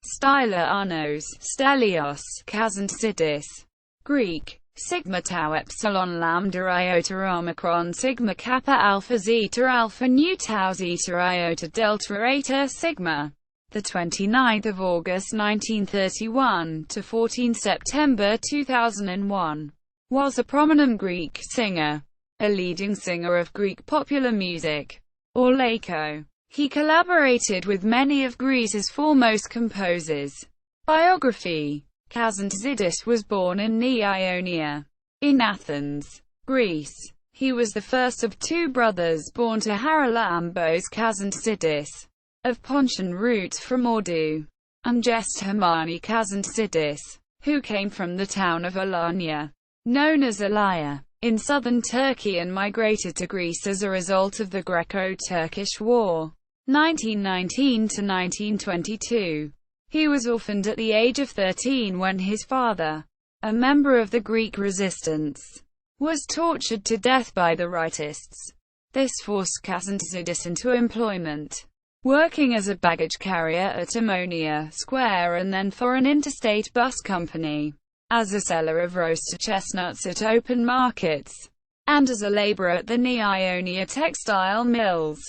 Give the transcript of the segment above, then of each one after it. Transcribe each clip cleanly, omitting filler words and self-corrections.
Stylianos, Stelios Kazantzidis. Greek, sigma tau epsilon lambda iota omicron sigma kappa alpha zeta alpha nu tau zeta iota delta eta sigma. The 29th of August 1931 to 14 September 2001, was a prominent Greek singer, a leading singer of Greek popular music, or Laïkó. He collaborated with many of Greece's foremost composers. Biography. Kazantzidis was born in Ionia, in Athens, Greece. He was the first of two brothers born to Haralambos Kazantzidis, of Pontian roots from Ordu, and Hermani Kazantzidis, who came from the town of Alanya, known as Alaya, in southern Turkey and migrated to Greece as a result of the Greco-Turkish War, 1919 to 1922. He was orphaned at the age of 13 when his father, a member of the Greek resistance, was tortured to death by the rightists. This forced Kazantzidis into employment, working as a baggage carrier at Ammonia Square and then for an interstate bus company, as a seller of roasted chestnuts at open markets, and as a laborer at the Ionia textile mills.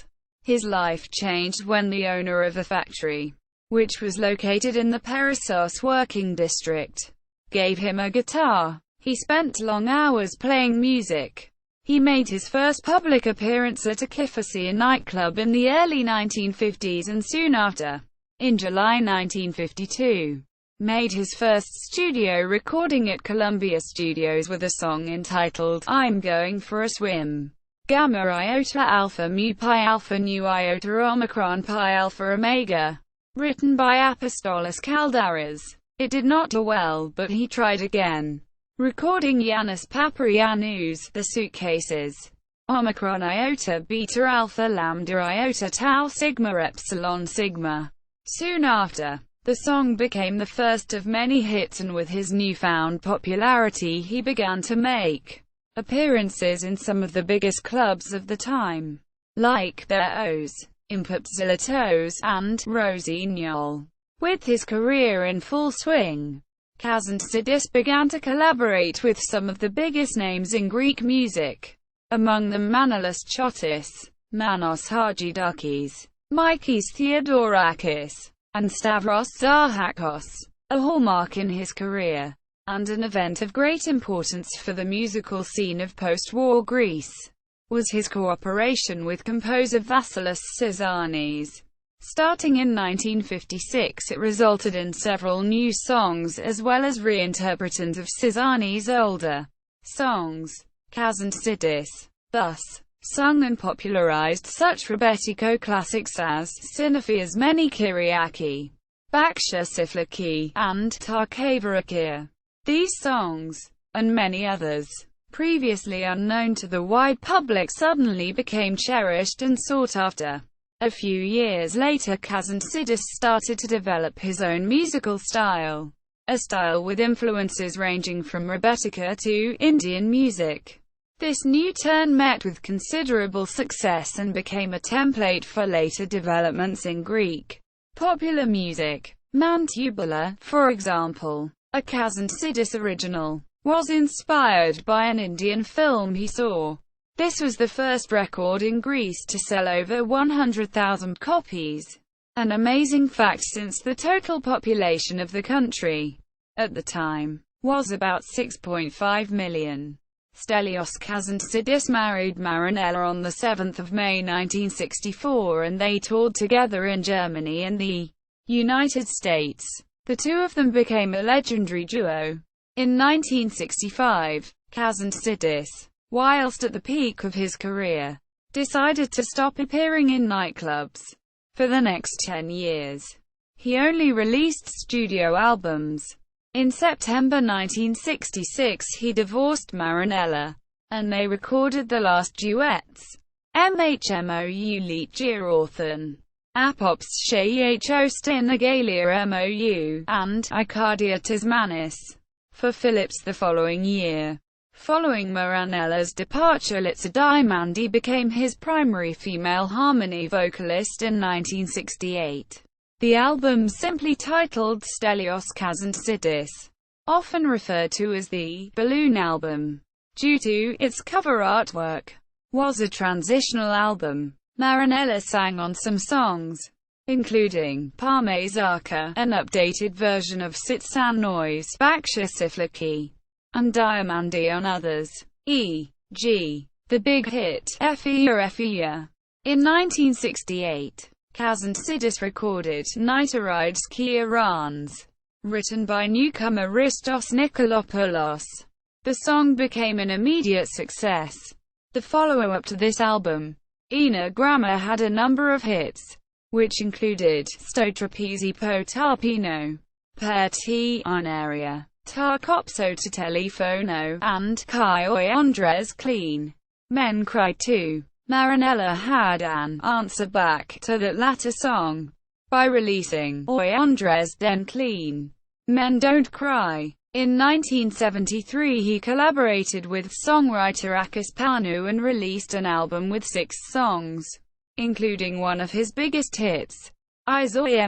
His life changed when the owner of a factory, which was located in the Perissos working district, gave him a guitar. He spent long hours playing music. He made his first public appearance at a Kifasi nightclub in the early 1950s and soon after, in July 1952, made his first studio recording at Columbia Studios with a song entitled, I'm Going for a Swim. Gamma iota alpha mu pi alpha nu iota omicron pi alpha omega. Written by Apostolos Kaldaras. It did not do well, but he tried again, recording Yanis Papayanous, The Suitcases, Omicron iota beta alpha lambda iota tau sigma epsilon sigma. Soon after, the song became the first of many hits, and with his newfound popularity he began to make appearances in some of the biggest clubs of the time, like Theos, Impopsilatos, and Rossignol. With his career in full swing, Kazantzidis began to collaborate with some of the biggest names in Greek music, among them Manolis Chotis, Manos Hadjidakis, Mikis Theodorakis, and Stavros Zahakos. A hallmark in his career, and an event of great importance for the musical scene of post-war Greece, was his cooperation with composer Vasilis Tsizanis. Starting in 1956, it resulted in several new songs as well as reinterpretations of Tsizanis' older songs. Kazantzidis thus sung and popularized such rebetiko classics as Sinophias Meni Kyriaki, Baksha Siflaki, and Tarkavarakia. These songs, and many others, previously unknown to the wide public, suddenly became cherished and sought after. A few years later, Kazantzidis started to develop his own musical style, a style with influences ranging from Rebetika to Indian music. This new turn met with considerable success and became a template for later developments in Greek popular music. Mantubala, for example, a Kazantzidis original, was inspired by an Indian film he saw. This was the first record in Greece to sell over 100,000 copies, an amazing fact since the total population of the country, at the time, was about 6.5 million. Stelios Kazantzidis married Marinella on 7 May 1964 and they toured together in Germany and the United States. The two of them became a legendary duo. In 1965, Kazantzidis, whilst at the peak of his career, decided to stop appearing in nightclubs. For the next 10 years, he only released studio albums. In September 1966 he divorced Marinella, and they recorded the last duets, MHMOU Lichia Orthan, Apops Sheho Stinagalia MOU, and Icardia Tismanis, for Philips the following year. Following Marinella's departure, Litsa Diamandi became his primary female harmony vocalist in 1968. The album, simply titled Stelios Kazantzidis, often referred to as the Balloon Album, due to its cover artwork, was a transitional album. Marinella sang on some songs, including Parmezaka, an updated version of Sitsanos, Bakshasiflaki, and Diamandi on others, e.g. the big hit, Efia Efia. In 1968, Kazantzidis recorded Nitarides Kiarans, written by newcomer Ristos Nikolopoulos. The song became an immediate success. The follow-up to this album, Ina Gramma, had a number of hits, which included Stotrapizi po Tarpino, Per T Area, Tarkopso to Telefono, and Kai Oi Andres Clean. Men Cry too. Marinella had an answer back to that latter song by releasing Oi Andres Den Clean, Men Don't Cry. In 1973 he collaborated with songwriter Akis Panu and released an album with 6 songs, including one of his biggest hits, Izoi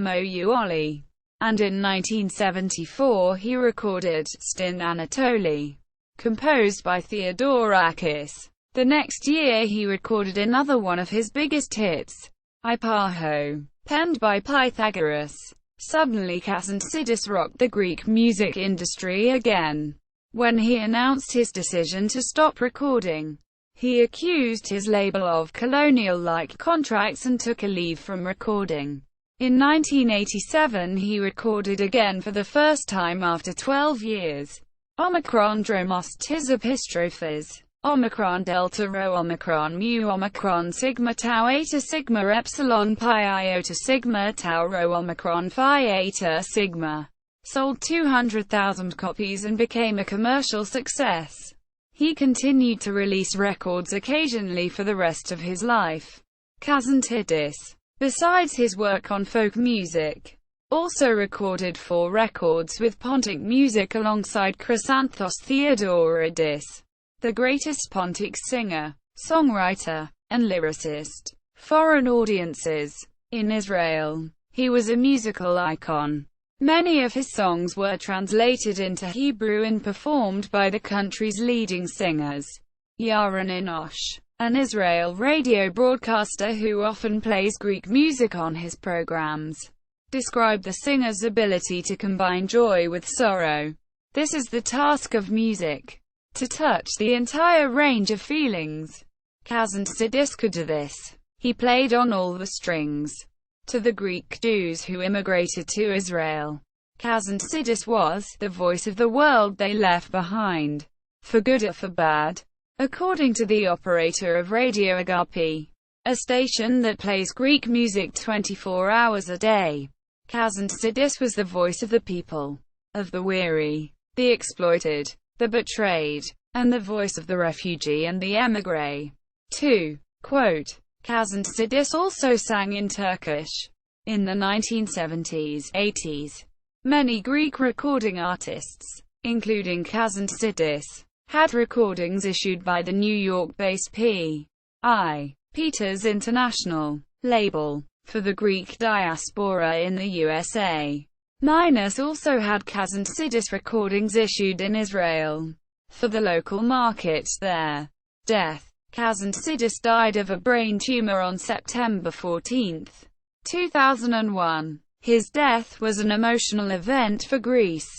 Oli. And in 1974 he recorded Stin Anatoli, composed by Theodorakis. The next year he recorded another one of his biggest hits, Ipaho, penned by Pythagoras. Suddenly Kazantzidis rocked the Greek music industry again. When he announced his decision to stop recording, he accused his label of colonial-like contracts and took a leave from recording. In 1987 he recorded again for the first time after 12 years. Omicron Dromos Tis Epistrophis. Omicron Delta Rho Omicron Mu Omicron Sigma Tau Eta Sigma Epsilon Pi Iota Sigma Tau Rho Omicron Phi Eta Sigma. Sold 200,000 copies and became a commercial success. He continued to release records occasionally for the rest of his life. Kazantzidis, besides his work on folk music, also recorded 4 records with Pontic Music alongside Chrysanthos Theodoridis, the greatest Pontic singer, songwriter, and lyricist. Foreign audiences. In Israel, he was a musical icon. Many of his songs were translated into Hebrew and performed by the country's leading singers. Yaron Enosh, an Israel radio broadcaster who often plays Greek music on his programs, described the singer's ability to combine joy with sorrow. This is the task of music, to touch the entire range of feelings. Kazantzidis could do this. He played on all the strings. To the Greek Jews who immigrated to Israel, Kazantzidis was the voice of the world they left behind, for good or for bad. According to the operator of Radio Agapi, a station that plays Greek music 24 hours a day, Kazantzidis was the voice of the people, of the weary, the exploited, the betrayed, and the voice of the refugee and the émigré. 2. Quote, Kazantzidis also sang in Turkish. In the 1970s, 80s, many Greek recording artists, including Kazantzidis, had recordings issued by the New York-based P.I. Peters International label for the Greek diaspora in the USA. Minus also had Kazantzidis recordings issued in Israel for the local market there. Death. Kazantzidis died of a brain tumor on September 14, 2001. His death was an emotional event for Greece,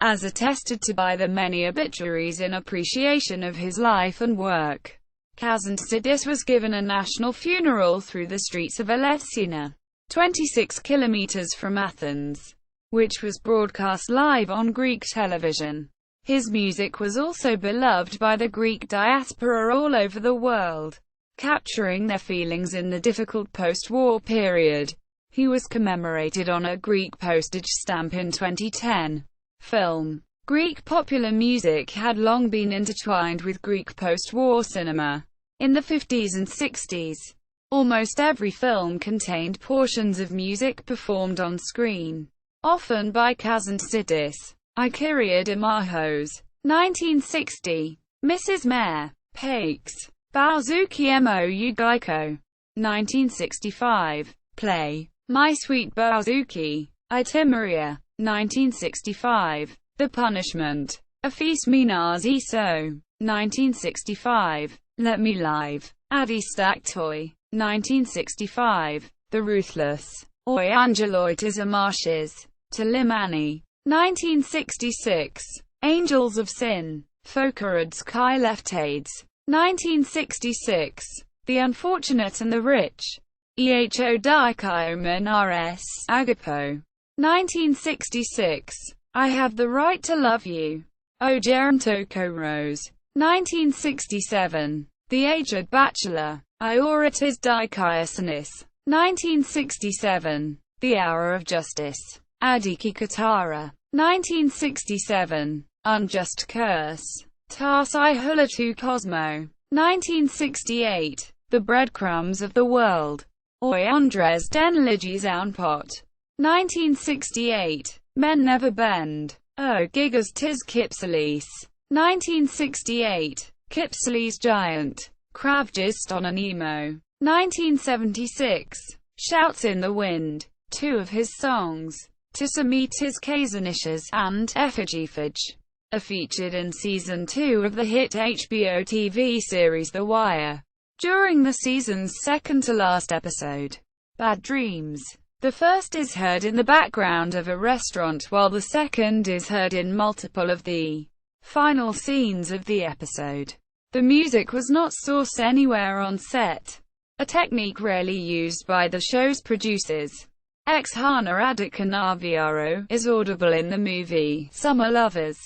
as attested to by the many obituaries in appreciation of his life and work. Kazantzidis was given a national funeral through the streets of Elefsina, 26 kilometers from Athens, which was broadcast live on Greek television. His music was also beloved by the Greek diaspora all over the world, capturing their feelings in the difficult post-war period. He was commemorated on a Greek postage stamp in 2010. Film. Greek popular music had long been intertwined with Greek post-war cinema. In the 50s and 60s, almost every film contained portions of music performed on screen, often by Kazantzidis. I Kyria Mahos. 1960. Mrs. Mayor. Pakes. Bauzuki Mou Gaiko. 1965. Play. My Sweet Bouzouki, Itimeria, 1965. The Punishment, A Feast Me Nazi So, 1965. Let Me Live, Adi Stacktoy, 1965. The Ruthless, Oi Angeloitas Amarches, to Limani, 1966. Angels of Sin, Fokarad Kai Leftades, 1966. The Unfortunate and the Rich, Eho Dikaoman RS, Agapo, 1966. I Have the Right to Love You, O Gerontoko Rose, 1967. The Aged Bachelor, Ioritas Dikaiosanis, 1967. The Hour of Justice, Adiki Katara, 1967. Unjust Curse, Tarsai Hulatu Cosmo, 1968. The Breadcrumbs of the World, Oi Andres Den Ligis Pot, 1968. Men Never Bend, O Gigas Tis Kipsalis, 1968. Kipsalis Giant, Kravjist on an Emo, 1976. Shouts in the Wind, two of his songs, Tisamitis Kazanishas and Effigyfage, are featured in Season 2 of the hit HBO TV series The Wire. During the season's second-to-last episode, Bad Dreams, the first is heard in the background of a restaurant while the second is heard in multiple of the final scenes of the episode. The music was not sourced anywhere on set, a technique rarely used by the show's producers. Ex Hana Adikanaviaro is audible in the movie Summer Lovers,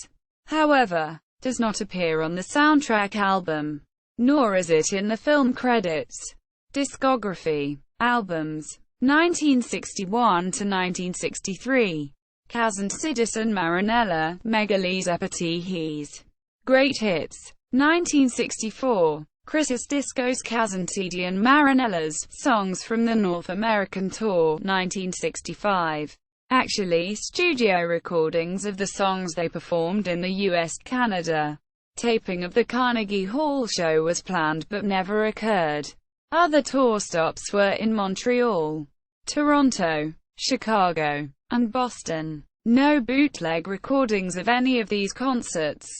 however, does not appear on the soundtrack album, nor is it in the film credits. Discography. Albums. 1961 to 1963. Kazantzidis and Marinella, Megalis Epitihis. Great Hits. 1964. Chris's Discos Kazantzidis and Marinella's Songs from the North American Tour, 1965. Actually, studio recordings of the songs they performed in the US, Canada. Taping of the Carnegie Hall show was planned but never occurred. Other tour stops were in Montreal, Toronto, Chicago, and Boston. No bootleg recordings of any of these concerts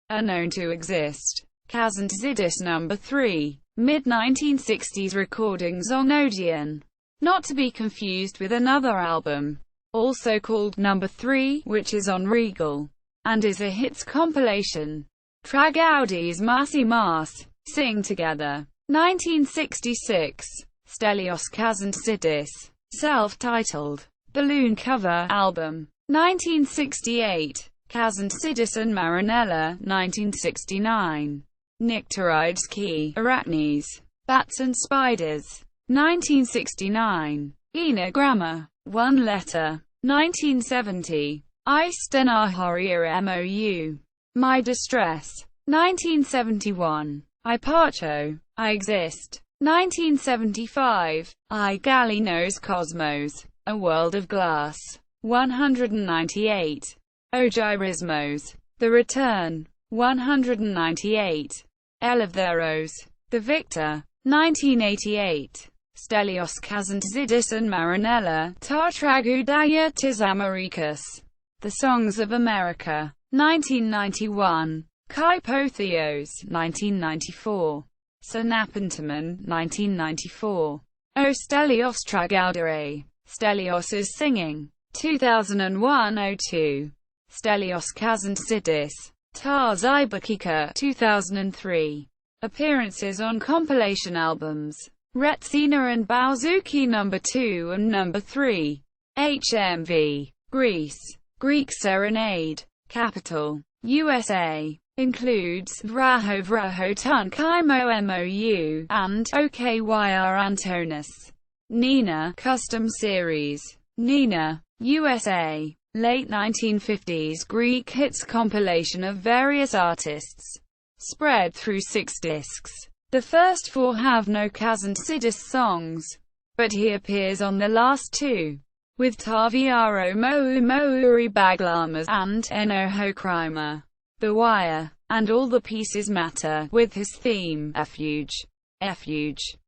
are known to exist. Kazantzidis No. 3. Mid-1960s recordings on Odeon. Not to be confused with another album, also called No. 3, which is on Regal, and is a hits compilation. Tragaudis Masi Mas, Sing Together. 1966. Stelios Kazantzidis. Self-titled. Balloon cover album. 1968. Kazantzidis and Marinella. 1969. Nycteridesky, Arachnes. Bats and Spiders. 1969. Enagramma. One Letter. 1970. Istenaharia MOU. My Distress. 1971. I Parcho, I Exist. 1975. I Gallinos Cosmos. A World of Glass. 198. Ogyrismos. The Return. 198. Eleftheros. The Victor. 1988. Stelios Kazantzidis and Marinella, Tartragudaya tis Americas. The Songs of America. 1991. Kypotheos, 1994. Sanapantaman, 1994. O Stelios Tragaudere. Stelios is Singing. 2001-02. Stelios Kazantzidis. Tar Zybakika, 2003. Appearances on compilation albums. Retsina and Bouzouki No. 2 and No. 3. HMV. Greece. Greek Serenade. Capital. USA. Includes Vraho Vraho Tunkaimo MOU and OKYR Antonis. Nina Custom Series. Nina. USA. Late 1950s Greek hits compilation of various artists. Spread through 6 discs. The first 4 have no Kazantzidis songs, but he appears on the last 2. With Taviaro Mou Mouri Baglamas and Enoho Krima. The Wire, and All the Pieces Matter, with his theme, Effuge.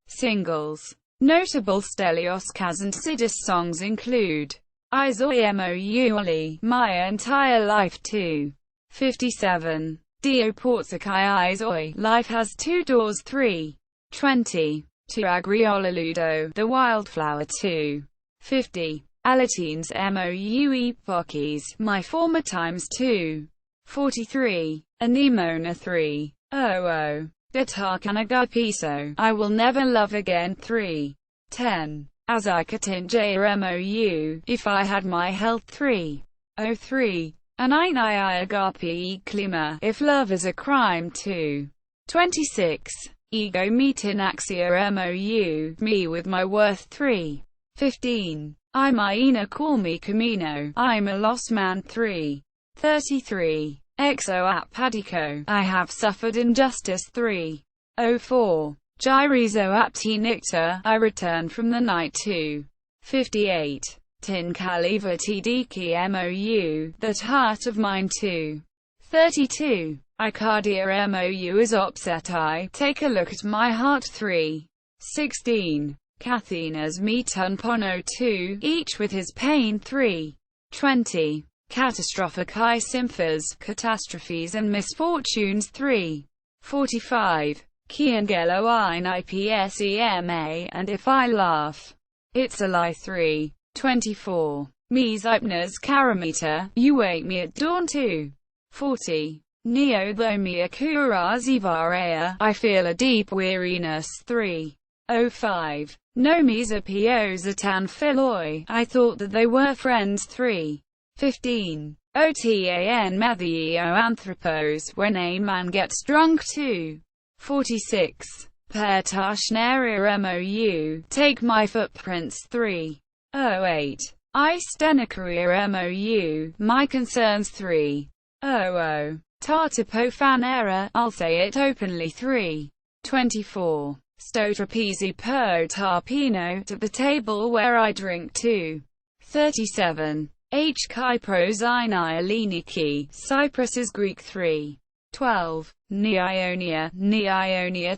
Singles. Notable Stelios Kazantzidis songs include I Zoi Mou Oli, My Entire Life 2. 57. Dio Portsakai I Zoi, Life Has Two Doors 3. 20. Tu Agriola Ludo, The Wildflower 2. 50. Alatines Moue Pokis, My Former Times 2. 43. Anemona 3. 00. Datarkanaga Piso, I Will Never Love Again 3. 10. Azikatin Jmou, If I Had My Health 3. 03. Anai Agapi Klima, If Love Is a Crime 2. 26. Ego Metin Axia Mou, Me With My Worth 3. 15. I Maina Call Me Camino, I'm a Lost Man 3. 33. Exo Apadico, I Have Suffered Injustice 3. 04. Gyrizo Apti Nicta, I Return From the Night 2. 58. Tin Kaliva Tdiki Mou, That Heart of Mine 2. 32. Icardia Mou is Upset I, Take a Look at My Heart 3. 16. Kathinas Mitun Pono 2, Each with His Pain 3. 20. Catastrophic I Symphas, Catastrophes and Misfortunes 3. 45. Kiangelo I IPSEMA, And If I Laugh, It's a Lie 3. 24. Me Zeipner's Karamita, You Wake Me at Dawn 2. 40. Neo Thomia Kurazi Varaya, I Feel a Deep Weariness 3. 05. No Misa Pio Zatan Philoy, I Thought That They Were Friends 3. 15. Otan Mathio Anthropos, When a Man Gets Drunk 2. 46. Pertashnera Mou, Take My Footprints 3. 08. I Stenakaria Mou, My Concerns 3. 00. Tartapo Fanera, I'll Say It Openly 3. 24. Stotrapizi per Tarpino, At the Table Where I Drink 2. 37. H. Kyprosini Aliniki, Cyprus is Greek 3. 12. Neionia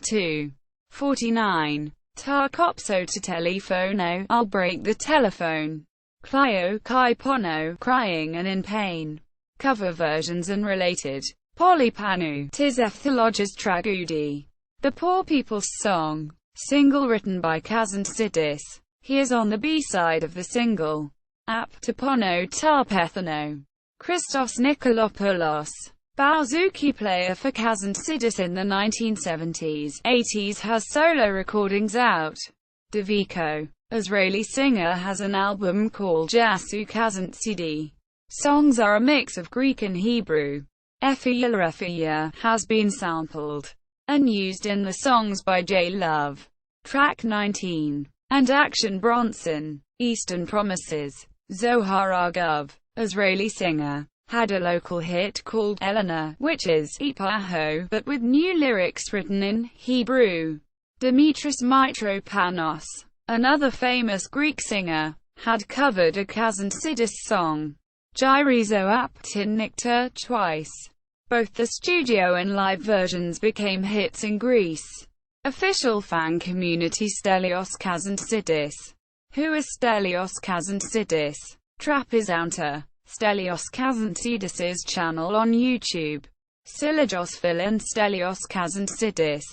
2. 49. Tarkopso to Telefono, I'll Break the Telephone. Clio Kai Pono, Crying and in Pain. Cover versions and related. Polypanu, Tis Ephthalogis Tragudi. The Poor People's Song. Single written by Kazantzidis. He is on the B-side of the single. Aptopono Tarpethano. Christos Nikolopoulos. Bouzouki, player for Kazantzidis in the 1970s, 80s, has solo recordings out. Daviko. Israeli singer has an album called Jasu Kazantzidi. Songs are a mix of Greek and Hebrew. Efia has been sampled and used in the songs by J Love. Track 19. And Action Bronson. Eastern Promises. Zohar Argov, Israeli singer, had a local hit called Elena, which is Ipaho, but with new lyrics written in Hebrew. Dimitris Mitropanos, another famous Greek singer, had covered a Kazantzidis song, Gyrizo Aptin Nicta, twice. Both the studio and live versions became hits in Greece. Official fan community Stelios Kazantzidis. Who is Stelios Kazantzidis? Trapezouta. Stelios Kazantzidis' channel on YouTube. Sillagos Phil and Stelios Kazantzidis.